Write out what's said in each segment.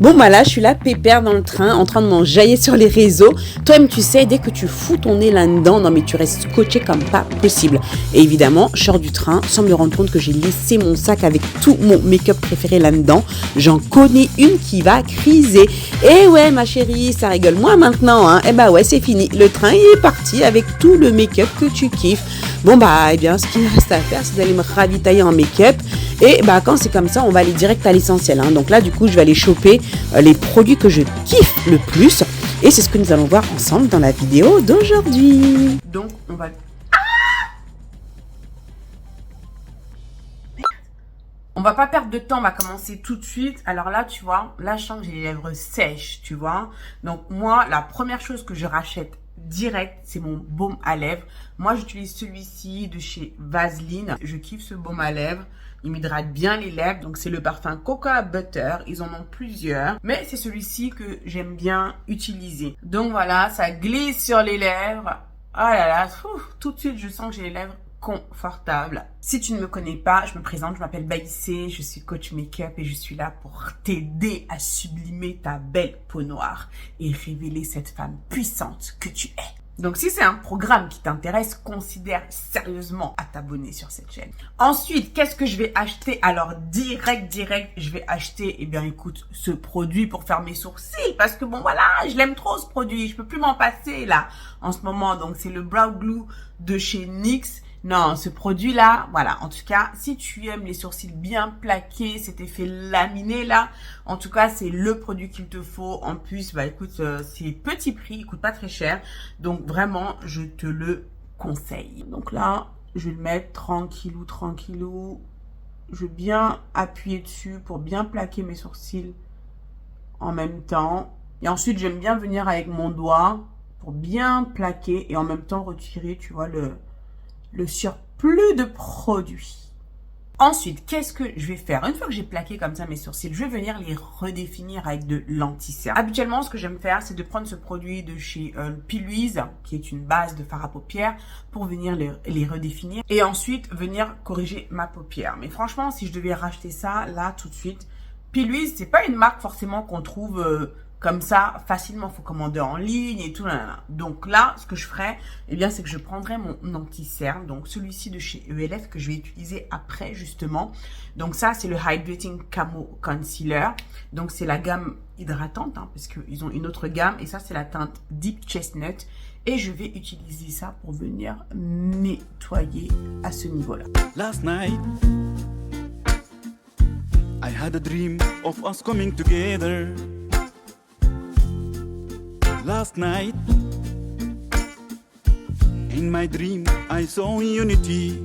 Bon bah là, je suis là pépère dans le train, en train de m'enjailler sur les réseaux. Toi-même, tu sais, dès que tu fous ton nez là-dedans, non mais tu restes scotché comme pas possible. Et évidemment, je sors du train sans me rendre compte que j'ai laissé mon sac avec tout mon make-up préféré là-dedans. J'en connais une qui va criser. Eh ouais ma chérie, ça rigole moi maintenant, hein. Eh bah ouais, c'est fini. Le train il est parti avec tout le make-up que tu kiffes. Bon bah, eh bien, ce qu'il me reste à faire, c'est d'aller me ravitailler en make-up. Et bah quand c'est comme ça, on va aller direct à l'essentiel, hein. Donc là, du coup, je vais aller choper les produits que je kiffe le plus. Et c'est ce que nous allons voir ensemble dans la vidéo d'aujourd'hui. Donc, on va pas perdre de temps, on va commencer tout de suite. Alors là, tu vois, là, je sens que j'ai les lèvres sèches, tu vois. Donc moi, la première chose que je rachète direct, c'est mon baume à lèvres. Moi, j'utilise celui-ci de chez Vaseline. Je kiffe ce baume à lèvres. Il m'hydrate bien les lèvres. Donc, c'est le parfum Cocoa Butter. Ils en ont plusieurs. Mais c'est celui-ci que j'aime bien utiliser. Donc, voilà, ça glisse sur les lèvres. Oh là là, tout de suite, je sens que j'ai les lèvres confortables. Si tu ne me connais pas, je me présente, je m'appelle Baïssé, je suis coach make-up et je suis là pour t'aider à sublimer ta belle peau noire et révéler cette femme puissante que tu es. Donc, si c'est un programme qui t'intéresse, considère sérieusement à t'abonner sur cette chaîne. Ensuite, qu'est-ce que je vais acheter? Alors, direct, je vais acheter, eh bien, écoute, ce produit pour faire mes sourcils. Parce que bon, voilà, je l'aime trop ce produit. Je peux plus m'en passer, là, en ce moment. Donc, c'est le Brow Glue de chez NYX. Non, ce produit-là, voilà, en tout cas, si tu aimes les sourcils bien plaqués, cet effet laminé là, en tout cas, c'est le produit qu'il te faut. En plus, bah écoute, c'est petit prix, il coûte pas très cher. Donc vraiment, je te le conseille. Donc là, je vais le mettre tranquillou. Je vais bien appuyer dessus pour bien plaquer mes sourcils en même temps. Et ensuite, j'aime bien venir avec mon doigt pour bien plaquer et en même temps retirer, tu vois, le surplus de produits. Ensuite, qu'est-ce que je vais faire? Une fois que j'ai plaqué comme ça mes sourcils, je vais venir les redéfinir avec de l'anti-cerne. Habituellement, ce que j'aime faire, c'est de prendre ce produit de chez Piluise, qui est une base de fard à paupières, pour venir les redéfinir et ensuite venir corriger ma paupière. Mais franchement, si je devais racheter ça, là, tout de suite, Piluise, c'est pas une marque forcément qu'on trouve comme ça, facilement, faut commander en ligne et tout. Donc là, ce que je ferais, eh bien, c'est que je prendrais mon anti-cerne, donc celui-ci de chez ELF que je vais utiliser après, justement. Donc ça, c'est le Hydrating Camo Concealer. Donc c'est la gamme hydratante, hein, parce qu'ils ont une autre gamme. Et ça, c'est la teinte Deep Chestnut. Et je vais utiliser ça pour venir nettoyer à ce niveau-là. Last night, I had a dream of us coming together. Last night, in my dream, I saw unity.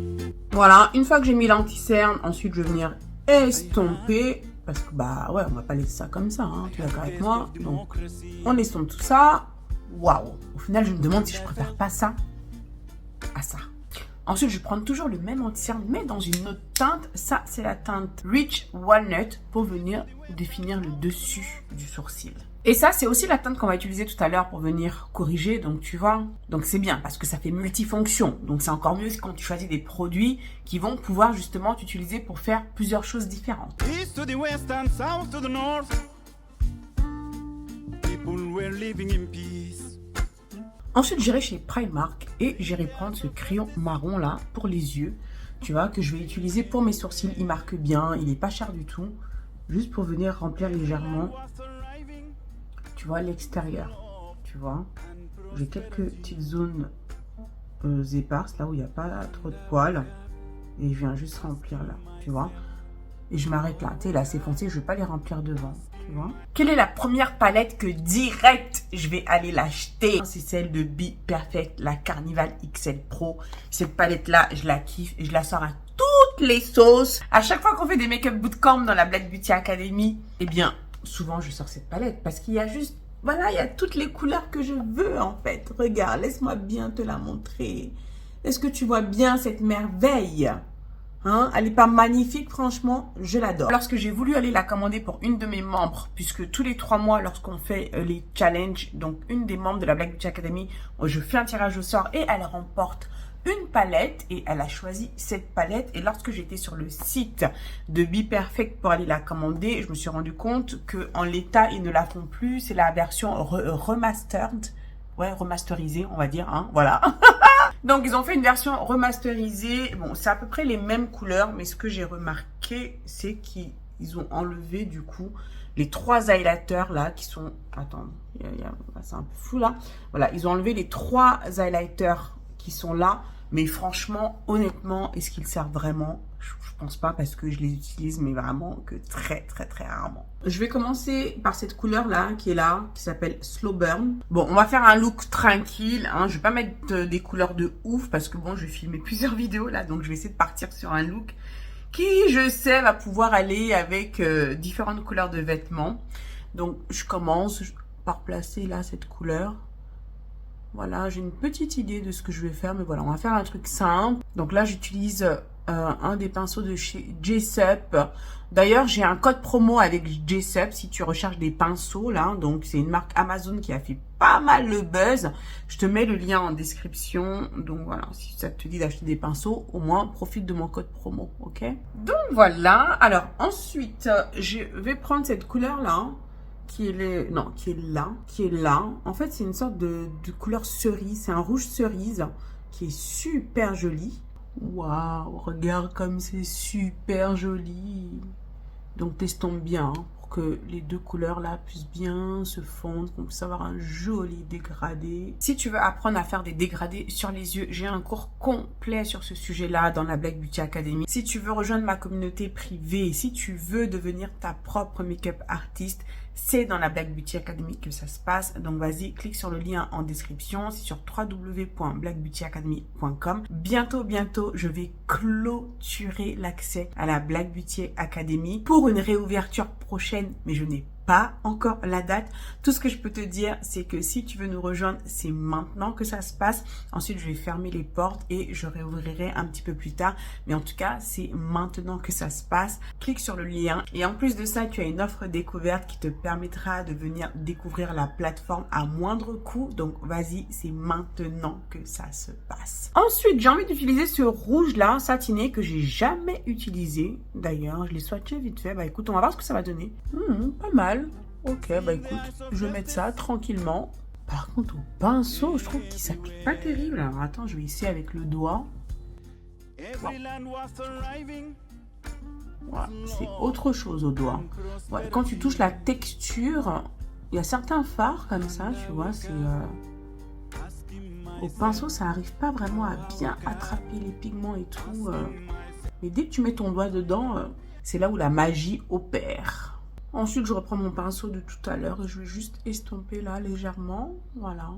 Voilà, une fois que j'ai mis l'anti-cerne, ensuite je vais venir estomper. Parce que bah ouais, on va pas laisser ça comme ça, hein, tu es d'accord avec moi? Donc, on estompe tout ça. Waouh! Au final, je me demande si je préfère pas ça à ça. Ensuite, je vais prendre toujours le même anti-cerne, mais dans une autre teinte. Ça, c'est la teinte Rich Walnut pour venir définir le dessus du sourcil. Et ça, c'est aussi la teinte qu'on va utiliser tout à l'heure pour venir corriger. Donc, tu vois, donc c'est bien parce que ça fait multifonction. Donc, c'est encore mieux quand tu choisis des produits qui vont pouvoir justement t'utiliser pour faire plusieurs choses différentes. East to the west and south to the north. People were living in peace. Ensuite, j'irai chez Primark et j'irai prendre ce crayon marron là pour les yeux. Tu vois, que je vais utiliser pour mes sourcils. Il marque bien, il est pas cher du tout. Juste pour venir remplir légèrement, tu vois, l'extérieur. Tu vois, j'ai quelques petites zones éparses, là où il n'y a pas trop de poils. Et je viens juste remplir là, tu vois. Et je m'arrête là. Tu sais, là, c'est foncé, je ne vais pas les remplir devant. Tu vois. Quelle est la première palette que direct je vais aller l'acheter? C'est celle de Be Perfect, la Carnival XL Pro. Cette palette-là, je la kiffe et je la sors à toutes les sauces. À chaque fois qu'on fait des make-up bootcamp dans la Black Beauty Academy, eh bien, souvent je sors cette palette parce qu'il y a juste, voilà, il y a toutes les couleurs que je veux en fait. Regarde, laisse-moi bien te la montrer. Est-ce que tu vois bien cette merveille? Hein, elle n'est pas magnifique, franchement, je l'adore. Lorsque j'ai voulu aller la commander pour une de mes membres, puisque tous les 3 mois, lorsqu'on fait les challenges, donc une des membres de la Black Beauty Academy, je fais un tirage au sort et elle remporte une palette et elle a choisi cette palette. Et lorsque j'étais sur le site de Be Perfect pour aller la commander, je me suis rendu compte qu'en l'état, ils ne la font plus. C'est la version remastered. Ouais, remasterisée, on va dire, hein, voilà. Donc, ils ont fait une version remasterisée. Bon, c'est à peu près les mêmes couleurs, mais ce que j'ai remarqué, c'est qu'ils ont enlevé, du coup, les 3 highlighters, là, qui sont... Attends, c'est un peu flou, là. Voilà, ils ont enlevé les 3 highlighters qui sont là. Mais franchement, honnêtement, est-ce qu'ils servent vraiment? Je pense pas parce que je les utilise, mais vraiment que très, très, très rarement. Je vais commencer par cette couleur-là, qui est là, qui s'appelle Slow Burn. Bon, on va faire un look tranquille, hein. Je vais pas mettre des couleurs de ouf parce que bon, je vais filmer plusieurs vidéos là, donc je vais essayer de partir sur un look qui, je sais, va pouvoir aller avec différentes couleurs de vêtements. Donc, je commence par placer là cette couleur. Voilà, j'ai une petite idée de ce que je vais faire, mais voilà, on va faire un truc simple. Donc là, j'utilise un des pinceaux de chez Jessup. D'ailleurs, j'ai un code promo avec Jessup si tu recherches des pinceaux, là. Donc, c'est une marque Amazon qui a fait pas mal le buzz. Je te mets le lien en description. Donc, voilà, si ça te dit d'acheter des pinceaux, au moins, profite de mon code promo, ok? Donc, voilà. Alors, ensuite, je vais prendre cette couleur-là. Qui est là. En fait, c'est une sorte de couleur cerise. C'est un rouge cerise qui est super joli. Waouh, regarde comme c'est super joli. Donc, t'estompes bien hein, pour que les deux couleurs là puissent bien se fondre, qu'on puisse avoir un joli dégradé. Si tu veux apprendre à faire des dégradés sur les yeux, j'ai un cours complet sur ce sujet-là dans la Black Beauty Academy. Si tu veux rejoindre ma communauté privée, si tu veux devenir ta propre make-up artiste, c'est dans la Black Beauty Academy que ça se passe. Donc, vas-y, clique sur le lien en description. C'est sur www.blackbeautyacademy.com. Bientôt, je vais clôturer l'accès à la Black Beauty Academy pour une réouverture prochaine, mais je n'ai pas encore la date. Tout ce que je peux te dire, c'est que si tu veux nous rejoindre, c'est maintenant que ça se passe. Ensuite, je vais fermer les portes et je réouvrirai un petit peu plus tard. Mais en tout cas, c'est maintenant que ça se passe. Clique sur le lien. Et en plus de ça, tu as une offre découverte qui te permettra de venir découvrir la plateforme à moindre coût. Donc, vas-y, c'est maintenant que ça se passe. Ensuite, j'ai envie d'utiliser ce rouge-là, satiné, que j'ai jamais utilisé. D'ailleurs, je l'ai swatché vite fait. Bah écoute, on va voir ce que ça va donner. Pas mal. Ok, bah écoute, je vais mettre ça tranquillement. Par contre, au pinceau, je trouve qu'il s'applique pas terrible. Alors attends, je vais essayer avec le doigt. Voilà, c'est autre chose au doigt. Ouais, quand tu touches la texture, il y a certains fards comme ça, tu vois, c'est... Au pinceau, ça n'arrive pas vraiment à bien attraper les pigments et tout. Mais dès que tu mets ton doigt dedans, c'est là où la magie opère. Ensuite, je reprends mon pinceau de tout à l'heure et je vais juste estomper là légèrement. Voilà.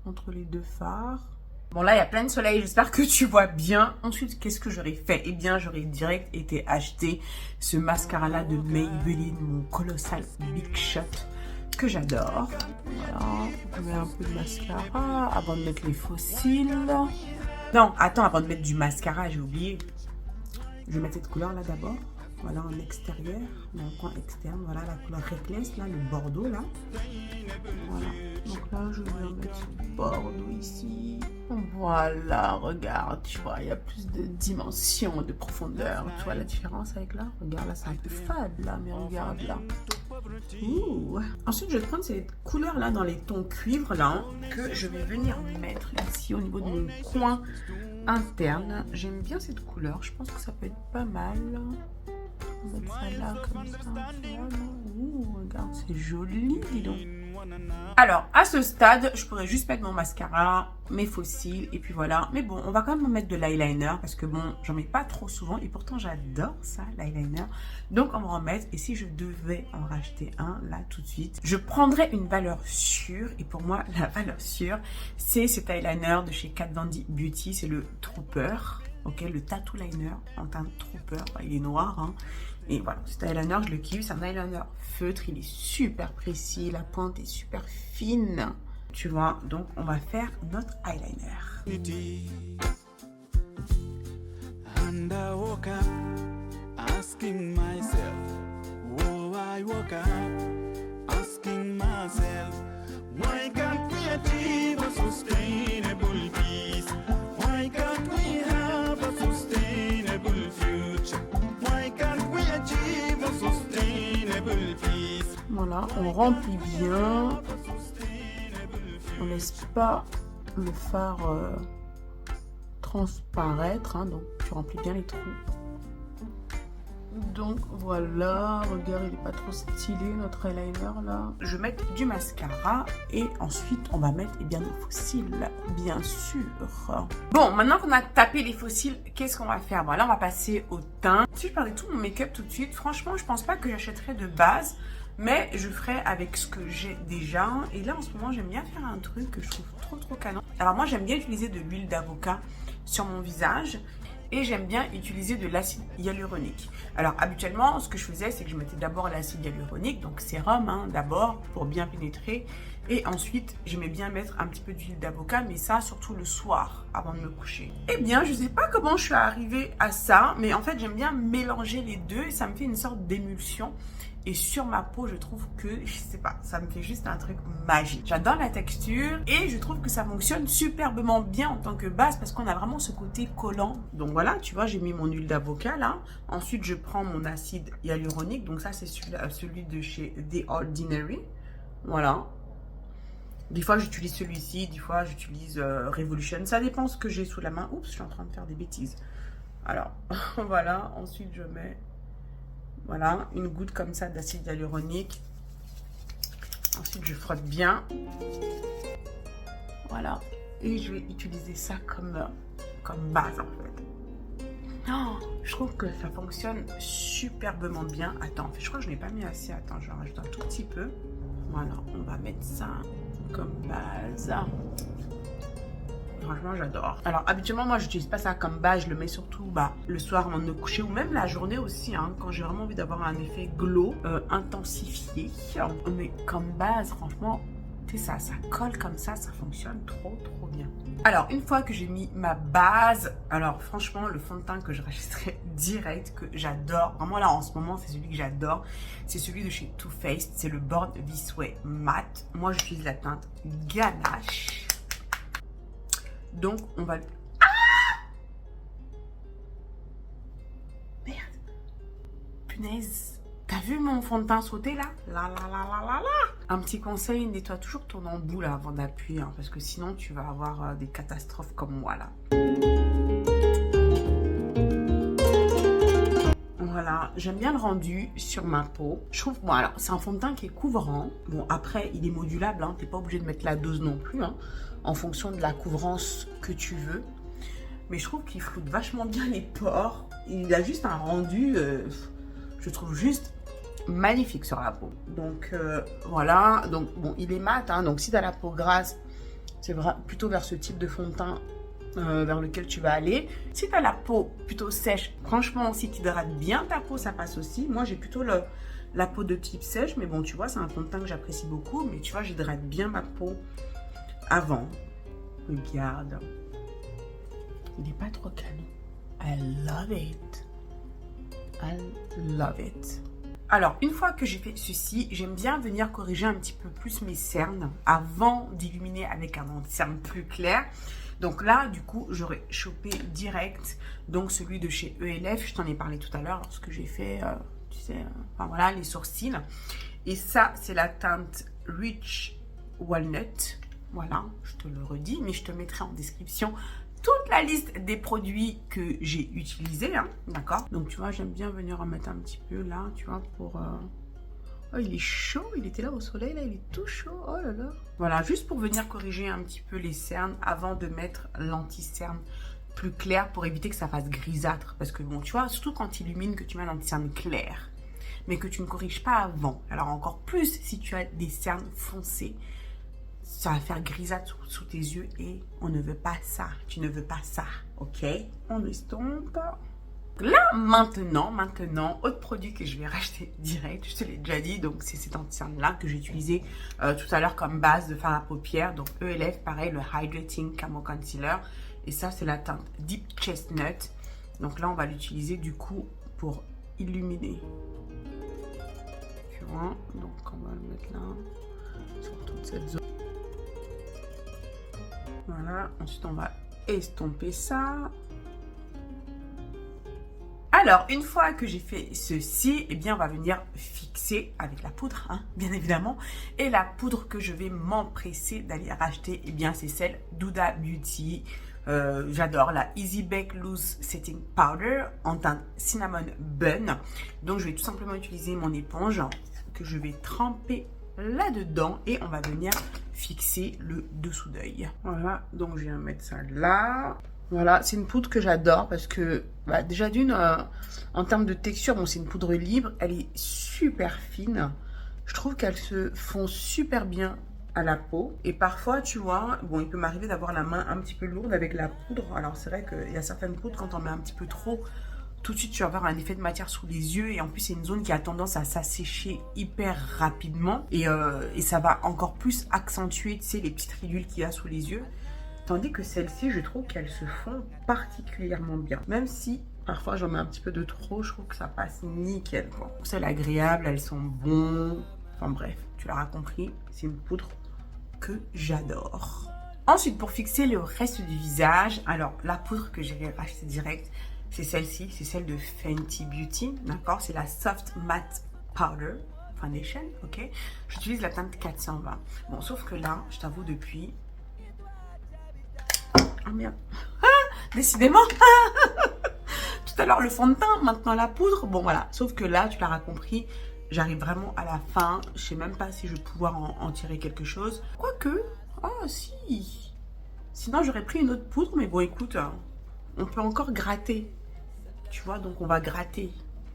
Entre les deux fards. Bon, là, il y a plein de soleil. J'espère que tu vois bien. Ensuite, qu'est-ce que j'aurais fait? Eh bien, j'aurais direct été acheter ce mascara-là de Maybelline, mon Colossal Big Shot, que j'adore. Voilà. On met un peu de mascara avant de mettre les faux cils. Non, attends, avant de mettre du mascara, j'ai oublié. Je vais mettre cette couleur-là d'abord. Voilà, en extérieur, dans le coin externe, voilà la couleur Reckless, là, le bordeaux, là. Voilà, donc là, je vais mettre ce bordeaux ici. Voilà, regarde, tu vois, il y a plus de dimension, de profondeur. Tu vois la différence avec là? Regarde, là, c'est un peu fade, là, mais regarde, là. Ouh. Ensuite, je vais prendre cette couleur-là dans les tons cuivre, là, que je vais venir mettre ici, au niveau de mon coin interne. J'aime bien cette couleur, je pense que ça peut être pas mal. On va mettre ça là comme ça. Ouh, regarde, c'est joli, dis donc. Alors, à ce stade, je pourrais juste mettre mon mascara, mes faux cils, et puis voilà. Mais bon, on va quand même mettre de l'eyeliner, parce que bon, j'en mets pas trop souvent, et pourtant j'adore ça, l'eyeliner. Donc, on va en mettre, et si je devais en racheter un, là, tout de suite, je prendrais une valeur sûre, et pour moi, la valeur sûre, c'est cet eyeliner de chez Kat Von D Beauty, c'est le Trooper. Ok, le tattoo liner en teint Trooper, il est noir, hein. Et voilà, cet eyeliner, je le kiffe, c'est un eyeliner feutre, il est super précis, la pointe est super fine, tu vois. Donc, on va faire notre eyeliner. And I woke up asking myself, oh, I woke up asking myself, why can't we achieve a sustainable peace? Why can't on remplit bien. On laisse pas le fard transparaître, hein, donc tu remplis bien les trous. Donc voilà, regarde, il n'est pas trop stylé notre eyeliner là. Je vais mettre du mascara et ensuite on va mettre des fossiles, bien sûr. Bon, maintenant qu'on a tapé les fossiles, qu'est-ce qu'on va faire? Bon, là on va passer au teint. Si je perdais tout mon make-up tout de suite, franchement je pense pas que j'achèterais de base, mais je ferai avec ce que j'ai déjà. Et là en ce moment j'aime bien faire un truc que je trouve trop canon. Alors moi j'aime bien utiliser de l'huile d'avocat sur mon visage. Et j'aime bien utiliser de l'acide hyaluronique. Alors habituellement, ce que je faisais, c'est que je mettais d'abord l'acide hyaluronique, donc sérum hein, d'abord pour bien pénétrer. Et ensuite, j'aimais bien mettre un petit peu d'huile d'avocat, mais ça surtout le soir avant de me coucher. Eh bien, je ne sais pas comment je suis arrivée à ça, mais en fait, j'aime bien mélanger les deux et ça me fait une sorte d'émulsion. Et sur ma peau, je trouve que, je sais pas, ça me fait juste un truc magique. J'adore la texture et je trouve que ça fonctionne superbement bien en tant que base parce qu'on a vraiment ce côté collant. Donc voilà, tu vois, j'ai mis mon huile d'avocat là. Ensuite, je prends mon acide hyaluronique. Donc ça, c'est celui de chez The Ordinary. Voilà. Des fois, j'utilise celui-ci. Des fois, j'utilise Revolution. Ça dépend ce que j'ai sous la main. Oups, je suis en train de faire des bêtises. Alors, voilà. Ensuite, je mets... Voilà, une goutte comme ça d'acide hyaluronique. Ensuite, je frotte bien. Voilà. Et je vais utiliser ça comme base, en fait. Oh, je trouve que ça fonctionne superbement bien. Attends, en fait, je crois que je n'ai pas mis assez. Attends, je vais rajouter un tout petit peu. Voilà, on va mettre ça comme base. Franchement, j'adore. Alors, habituellement, moi, j'utilise pas ça comme base. Je le mets surtout le soir avant de me coucher ou même la journée aussi, hein, quand j'ai vraiment envie d'avoir un effet glow intensifié. Mais comme base, franchement, c'est ça colle comme ça fonctionne trop bien. Alors, une fois que j'ai mis ma base, alors franchement, le fond de teint que je rachèterai direct, que j'adore, vraiment là, en ce moment, c'est celui que j'adore. C'est celui de chez Too Faced. C'est le Born This Way Matte. Moi, j'utilise la teinte Ganache. Donc, on va... Ah! Merde. Punaise. T'as vu mon fond de teint sauter là? Là. Un petit conseil, nettoie toujours ton embout là avant d'appuyer. Hein, parce que sinon, tu vas avoir des catastrophes comme moi là. Voilà, j'aime bien le rendu sur ma peau. Je trouve, bon alors, c'est un fond de teint qui est couvrant. Bon, après, il est modulable, hein, t'es pas obligé de mettre la dose non plus, hein, en fonction de la couvrance que tu veux. Mais je trouve qu'il floute vachement bien les pores. Il a juste un rendu, je trouve juste magnifique sur la peau. Donc, voilà. Donc, bon, il est mat, hein, donc si t'as la peau grasse, c'est plutôt vers ce type de fond de teint vers lequel tu vas aller. Si tu as la peau plutôt sèche, franchement, si tu hydrates bien ta peau, ça passe aussi. Moi, j'ai plutôt la peau de type sèche, mais bon, tu vois, c'est un fond de teint que j'apprécie beaucoup. Mais tu vois, j'hydrate bien ma peau avant. Regarde. Il n'est pas trop canon. I love it. I love it. Alors, une fois que j'ai fait ceci, j'aime bien venir corriger un petit peu plus mes cernes avant d'illuminer avec un anti-cerne plus clair. Donc là, du coup, j'aurais chopé direct, donc celui de chez ELF, je t'en ai parlé tout à l'heure lorsque j'ai fait, tu sais, enfin voilà, les sourcils. Et ça, c'est la teinte Rich Walnut. Voilà, je te le redis, mais je te mettrai en description toute la liste des produits que j'ai utilisés, hein, d'accord? Donc, tu vois, j'aime bien venir en mettre un petit peu là, tu vois, pour... Oh, il est chaud, il était là au soleil, là, il est tout chaud, oh là là. Voilà, juste pour venir corriger un petit peu les cernes avant de mettre l'anti-cerne plus clair pour éviter que ça fasse grisâtre. Parce que bon, tu vois, surtout quand tu illumines, que tu mets l'anti-cerne clair, mais que tu ne corriges pas avant. Alors encore plus si tu as des cernes foncées, ça va faire grisâtre sous tes yeux et on ne veut pas ça. Tu ne veux pas ça, ok? On estompe. Là, maintenant, autre produit que je vais racheter direct, je te l'ai déjà dit, donc c'est cet anti-cerne-là que j'ai utilisé tout à l'heure comme base de fard à paupières. Donc ELF, pareil, le Hydrating Camo Concealer. Et ça, c'est la teinte Deep Chestnut. Donc là, on va l'utiliser du coup pour illuminer. Tu vois, donc on va le mettre là, sur toute cette zone. Voilà, ensuite on va estomper ça. Alors, une fois que j'ai fait ceci, eh bien, on va venir fixer avec la poudre, hein, bien évidemment. Et la poudre que je vais m'empresser d'aller racheter, eh bien, c'est celle d'Huda Beauty. J'adore la Easy Bake Loose Setting Powder en teinte Cinnamon Bun. Donc, je vais tout simplement utiliser mon éponge que je vais tremper là-dedans et on va venir fixer le dessous d'œil. Voilà, donc je viens mettre ça là. Voilà, c'est une poudre que j'adore parce que déjà d'une, en termes de texture, bon, c'est une poudre libre, elle est super fine. Je trouve qu'elle se fond super bien à la peau. Et parfois, tu vois, bon, il peut m'arriver d'avoir la main un petit peu lourde avec la poudre. Alors c'est vrai qu'il y a certaines poudres, quand on met un petit peu trop, tout de suite, tu vas avoir un effet de matière sous les yeux. Et en plus, c'est une zone qui a tendance à s'assécher hyper rapidement. Et ça va encore plus accentuer, tu sais, les petites ridules qu'il y a sous les yeux. Tandis que celles-ci, je trouve qu'elles se font particulièrement bien. Même si, parfois, j'en mets un petit peu de trop, je trouve que ça passe nickel, quoi. C'est agréable, elles sont bonnes. Enfin bref, tu l'auras compris, c'est une poudre que j'adore. Ensuite, pour fixer le reste du visage, alors, la poudre que j'ai rachetée direct, c'est celle-ci, c'est celle de Fenty Beauty, d'accord? C'est la Soft Matte Powder Foundation, ok? J'utilise la teinte 420. Bon, sauf que là, je t'avoue, depuis... Ah merde. Ah, décidément. Tout à l'heure le fond de teint, maintenant la poudre. Bon voilà, sauf que là, tu l'auras compris, j'arrive vraiment à la fin. Je sais même pas si je vais pouvoir en tirer quelque chose. Quoique, ah si. Sinon j'aurais pris une autre poudre, mais bon écoute, on peut encore gratter. Tu vois, donc on va gratter.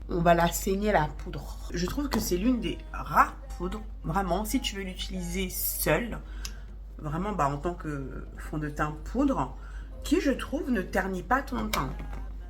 On va la saigner la poudre. Je trouve que c'est l'une des rares poudres, vraiment, si tu veux l'utiliser seule, vraiment en tant que fond de teint poudre, qui je trouve ne ternit pas ton teint.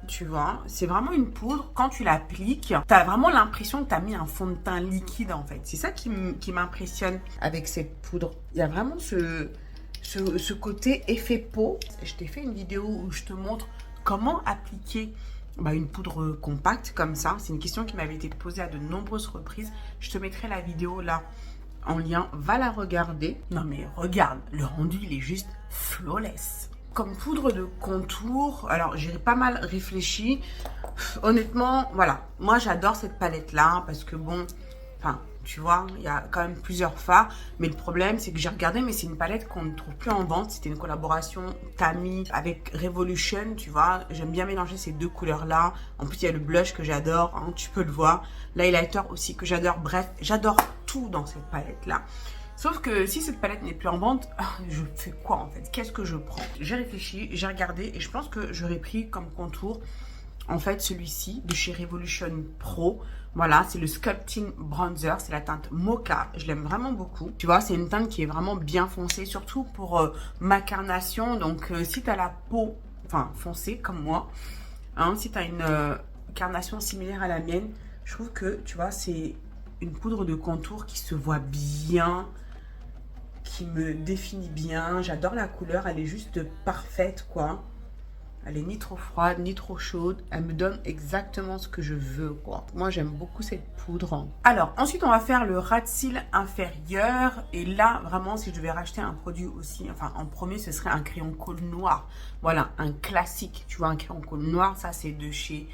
Tu vois, c'est vraiment une poudre, quand tu l'appliques, tu as vraiment l'impression que tu as mis un fond de teint liquide en fait. C'est ça qui m'impressionne avec cette poudre. Il y a vraiment ce côté effet peau. Je t'ai fait une vidéo où je te montre comment appliquer une poudre compacte comme ça. C'est une question qui m'avait été posée à de nombreuses reprises. Je te mettrai la vidéo là en lien, va la regarder. Non mais regarde, le rendu il est juste flawless. Comme poudre de contour, alors j'ai pas mal réfléchi. Honnêtement, voilà, moi j'adore cette palette là parce que bon, enfin tu vois, il y a quand même plusieurs fards. Mais le problème c'est que j'ai regardé, mais c'est une palette qu'on ne trouve plus en vente. C'était une collaboration Tami avec Revolution, tu vois. J'aime bien mélanger ces deux couleurs là. En plus il y a le blush que j'adore, hein, tu peux le voir. L'highlighter aussi que j'adore. Bref, j'adore tout dans cette palette là. Sauf que si cette palette n'est plus en vente, je fais quoi en fait? Qu'est-ce que je prends? J'ai réfléchi, j'ai regardé et je pense que j'aurais pris comme contour en fait celui-ci de chez Revolution Pro. Voilà, c'est le Sculpting Bronzer, c'est la teinte Mocha. Je l'aime vraiment beaucoup. Tu vois, c'est une teinte qui est vraiment bien foncée, surtout pour ma carnation. Donc si tu as la peau foncée comme moi, hein, si tu as une carnation similaire à la mienne, je trouve que tu vois, c'est une poudre de contour qui se voit bien, qui me définit bien. J'adore la couleur, elle est juste parfaite quoi. Elle est ni trop froide, ni trop chaude. Elle me donne exactement ce que je veux quoi. Moi j'aime beaucoup cette poudre. Alors ensuite on va faire le ras de cils inférieur. Et là vraiment si je devais racheter un produit aussi, en premier ce serait un crayon colle noir. Voilà, un classique. Tu vois, un crayon colle noir, ça c'est de chez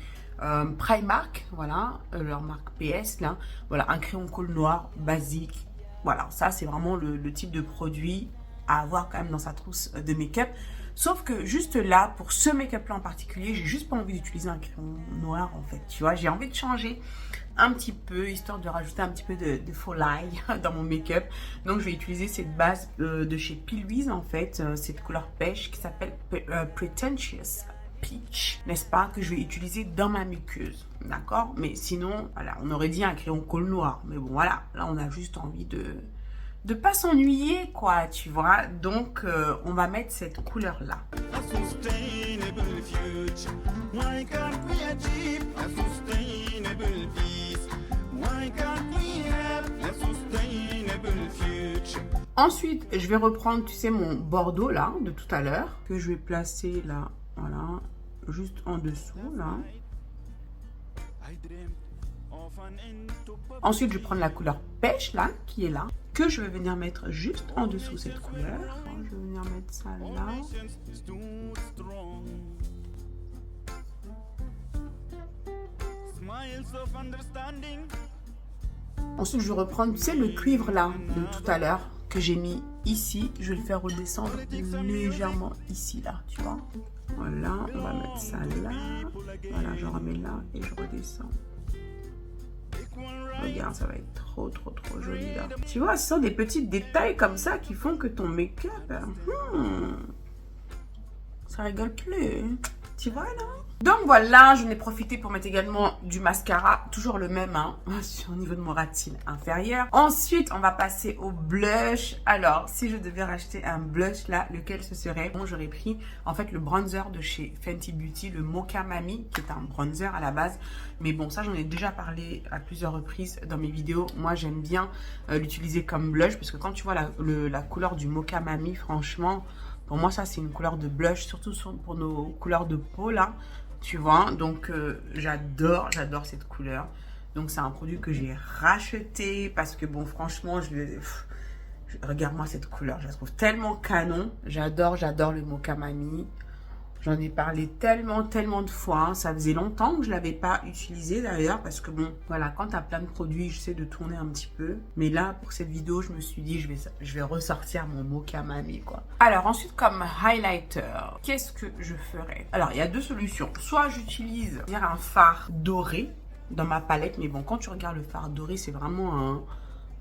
Primark. Voilà, leur marque PS là. Voilà, un crayon colle noir basique. Voilà, ça c'est vraiment le type de produit à avoir quand même dans sa trousse de make-up. Sauf que juste là, pour ce make-up là en particulier, j'ai juste pas envie d'utiliser un crayon noir en fait. Tu vois, j'ai envie de changer un petit peu, histoire de rajouter un petit peu de folie dans mon make-up. Donc je vais utiliser cette base de chez P. Louise en fait, cette couleur pêche qui s'appelle Pretentious Peach, n'est-ce pas, que je vais utiliser dans ma muqueuse, d'accord? Mais sinon, voilà, on aurait dit un crayon colle noir. Mais bon, voilà, là on a juste envie de pas s'ennuyer quoi, tu vois. Donc on va mettre cette couleur là. Ensuite je vais reprendre, tu sais, mon bordeaux là de tout à l'heure, que je vais placer là, voilà, juste en dessous là. Ensuite je vais prendre la couleur pêche là, qui est là, que je vais venir mettre juste en dessous cette couleur. Je vais venir mettre ça là. smiles of understanding. Ensuite, je vais reprendre, tu sais, le cuivre là, de tout à l'heure, que j'ai mis ici. Je vais le faire redescendre légèrement ici, là, tu vois. Voilà, on va mettre ça là. Voilà, je remets là et je redescends. Regarde, ça va être trop joli là. Tu vois, ce sont des petits détails comme ça qui font que ton make-up, ça rigole plus. Tu vois là? Donc voilà, j'en ai profité pour mettre également du mascara, toujours le même, hein, au niveau de mon ras de cils inférieur. Ensuite, on va passer au blush. Alors, si je devais racheter un blush là, lequel ce serait? Bon, j'aurais pris en fait le bronzer de chez Fenty Beauty, le Mocha Mami, qui est un bronzer à la base. Mais bon, ça j'en ai déjà parlé à plusieurs reprises dans mes vidéos. Moi, j'aime bien l'utiliser comme blush, parce que quand tu vois la couleur du Mocha Mami, franchement, pour moi, ça c'est une couleur de blush, surtout pour nos couleurs de peau là. Tu vois, donc j'adore cette couleur. Donc c'est un produit que j'ai racheté parce que bon, franchement, regarde-moi cette couleur, je la trouve tellement canon. J'adore le Mocha Mami. J'en ai parlé tellement de fois, hein. Ça faisait longtemps que je ne l'avais pas utilisé d'ailleurs, parce que bon, voilà, quand tu as plein de produits, j'essaie de tourner un petit peu. Mais là, pour cette vidéo, je me suis dit, je vais ressortir mon Mocha Mami, quoi. Alors ensuite, comme highlighter, qu'est-ce que je ferais? Alors, il y a deux solutions. Soit j'utilise un fard doré dans ma palette, mais bon, quand tu regardes le fard doré, c'est vraiment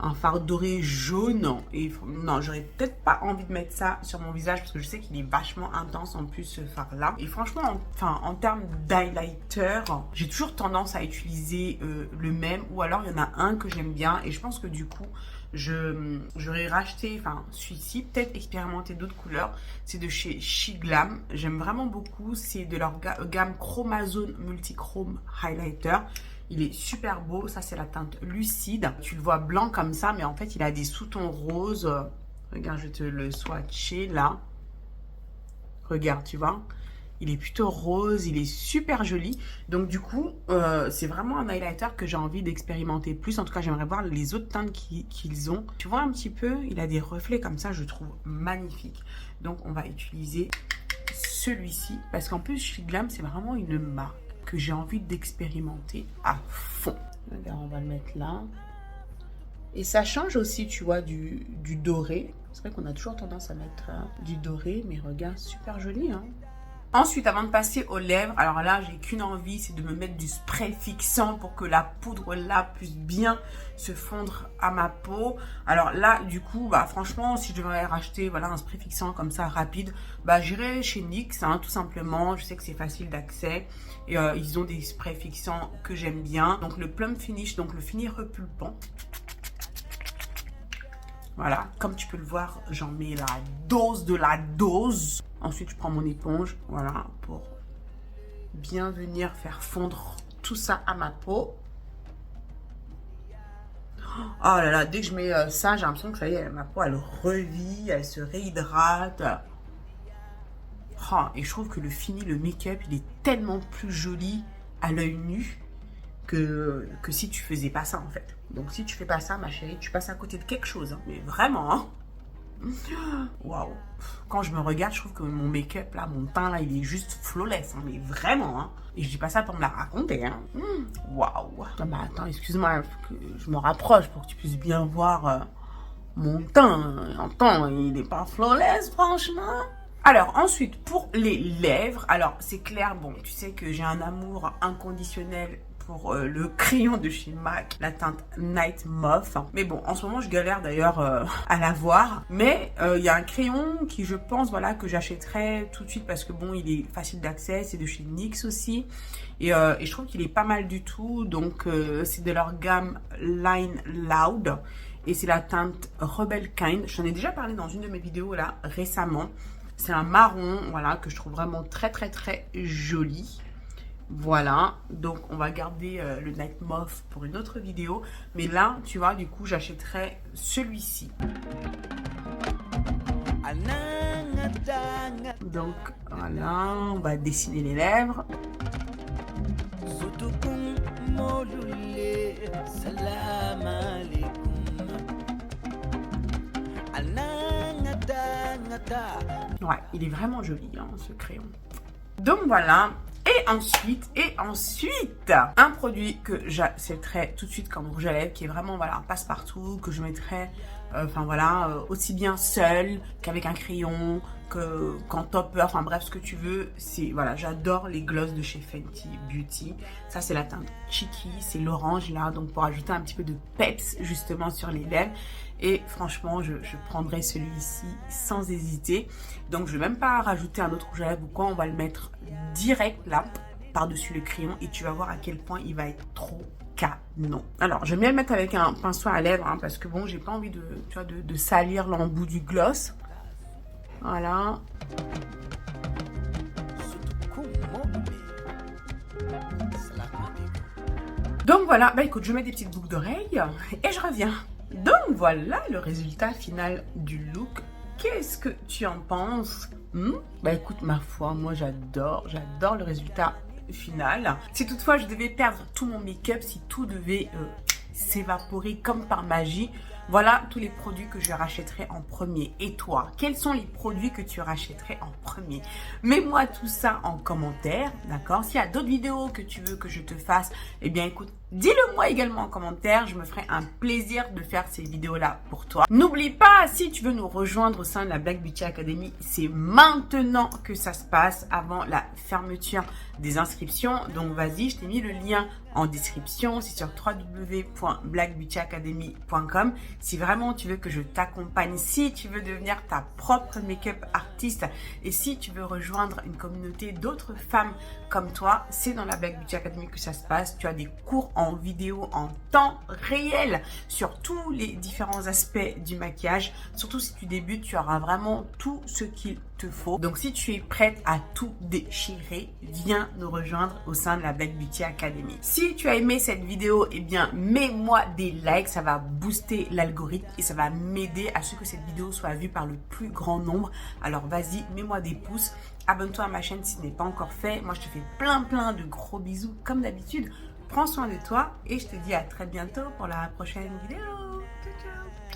un fard doré jaune. Et non, j'aurais peut-être pas envie de mettre ça sur mon visage parce que je sais qu'il est vachement intense en plus, ce fard là. Et franchement, en termes d'highlighter, j'ai toujours tendance à utiliser le même, ou alors il y en a un que j'aime bien et je pense que du coup j'aurais racheté celui-ci, peut-être expérimenter d'autres couleurs. C'est de chez She Glam, j'aime vraiment beaucoup. C'est de leur gamme Chromazone Multichrome Highlighter. Il est super beau. Ça, c'est la teinte lucide. Tu le vois blanc comme ça, mais en fait, il a des sous-tons roses. Regarde, je vais te le swatcher là. Regarde, tu vois. Il est plutôt rose. Il est super joli. Donc, du coup, c'est vraiment un highlighter que j'ai envie d'expérimenter plus. En tout cas, j'aimerais voir les autres teintes qu'ils ont. Tu vois un petit peu, il a des reflets comme ça. Je trouve magnifique. Donc, on va utiliser celui-ci. Parce qu'en plus, She Glam, c'est vraiment une marque que j'ai envie d'expérimenter à fond. Regarde, on va le mettre là. Et ça change aussi, tu vois, du doré. C'est vrai qu'on a toujours tendance à mettre du doré, mais regarde, super joli, hein. Ensuite, avant de passer aux lèvres, alors là, j'ai qu'une envie, c'est de me mettre du spray fixant pour que la poudre là puisse bien se fondre à ma peau. Alors là, du coup, franchement, si je devais racheter un spray fixant comme ça rapide, j'irai chez NYX, hein, tout simplement. Je sais que c'est facile d'accès et ils ont des sprays fixants que j'aime bien. Donc le Plum Finish, donc le fini repulpant. Voilà, comme tu peux le voir, j'en mets la dose de la dose. Ensuite, je prends mon éponge, voilà, pour bien venir faire fondre tout ça à ma peau. Oh là là, dès que je mets ça, j'ai l'impression que ça y est, ma peau, elle revit, elle se réhydrate. Oh, et je trouve que le fini, le make-up, il est tellement plus joli à l'œil nu que si tu faisais pas ça, en fait. Donc, si tu fais pas ça, ma chérie, tu passes à côté de quelque chose, hein, mais vraiment, hein. Waouh! Quand je me regarde, je trouve que mon make-up là, mon teint là, il est juste flawless, hein, mais vraiment, hein. Et je dis pas ça pour me la raconter, hein. Waouh! Attends, excuse-moi, faut que je me rapproche pour que tu puisses bien voir mon teint. Attends, il est pas flawless, franchement. Alors ensuite, pour les lèvres, alors c'est clair, bon, tu sais que j'ai un amour inconditionnel pour le crayon de chez MAC, la teinte Night Mauve. Mais bon, en ce moment, je galère d'ailleurs à l'avoir. Mais il y a un crayon qui, je pense, que j'achèterai tout de suite parce que bon, il est facile d'accès. C'est de chez NYX aussi. Et je trouve qu'il est pas mal du tout. Donc, c'est de leur gamme Line Loud. Et c'est la teinte Rebel Kind. J'en ai déjà parlé dans une de mes vidéos là, récemment. C'est un marron, voilà, que je trouve vraiment très joli. Voilà, donc on va garder le Night Mauve pour une autre vidéo. Mais là, tu vois, du coup, j'achèterai celui-ci. Donc, voilà, on va dessiner les lèvres. Ouais, il est vraiment joli, hein, ce crayon. Donc voilà, Et ensuite, un produit que j'achèterai tout de suite comme rouge à lèvres, qui est vraiment, voilà, un passe-partout, que je mettrai, aussi bien seul qu'avec un crayon, qu'en topper, enfin bref, ce que tu veux. C'est, voilà, j'adore les glosses de chez Fenty Beauty. Ça, c'est la teinte Cheeky, c'est l'orange là, donc pour ajouter un petit peu de peps justement sur les lèvres. Et franchement, je prendrai celui-ci sans hésiter. Donc, je ne vais même pas rajouter un autre rouge à lèvres ou quoi. On va le mettre direct là, par-dessus le crayon. Et tu vas voir à quel point il va être trop canon. Alors, je vais bien le mettre avec un pinceau à lèvres. Hein, parce que bon, j'ai pas envie de salir l'embout du gloss. Voilà. Donc voilà, bah écoute, je mets des petites boucles d'oreilles et je reviens. Donc voilà le résultat final du look. Qu'est-ce que tu en penses? Bah écoute, ma foi, moi j'adore le résultat final. Si toutefois je devais perdre tout mon make-up, si tout devait s'évaporer comme par magie, voilà tous les produits que je rachèterai en premier. Et toi, quels sont les produits que tu rachèterais en premier? Mets-moi tout ça en commentaire, d'accord? S'il y a d'autres vidéos que tu veux que je te fasse, eh bien écoute, dis-le moi également en commentaire. Je me ferai un plaisir de faire ces vidéos-là pour toi. N'oublie pas, si tu veux nous rejoindre au sein de la Black Beauty Academy, c'est maintenant que ça se passe, avant la fermeture des inscriptions. Donc vas-y, je t'ai mis le lien en description. C'est sur www.blackbeautyacademy.com. Si vraiment tu veux que je t'accompagne, si tu veux devenir ta propre make-up artiste et si tu veux rejoindre une communauté d'autres femmes comme toi, c'est dans la Black Beauty Academy que ça se passe. Tu as des cours en vidéo en temps réel sur tous les différents aspects du maquillage. Surtout si tu débutes, tu auras vraiment tout ce qu'il te faut. Donc si tu es prête à tout déchirer, viens nous rejoindre au sein de la Black Beauty Academy. Si tu as aimé cette vidéo, eh bien mets-moi des likes, ça va booster l'algorithme et ça va m'aider à ce que cette vidéo soit vue par le plus grand nombre. Alors vas-y, mets-moi des pouces, abonne-toi à ma chaîne si ce n'est pas encore fait. Moi je te fais plein de gros bisous comme d'habitude. Prends soin de toi et je te dis à très bientôt pour la prochaine vidéo. Ciao, ciao.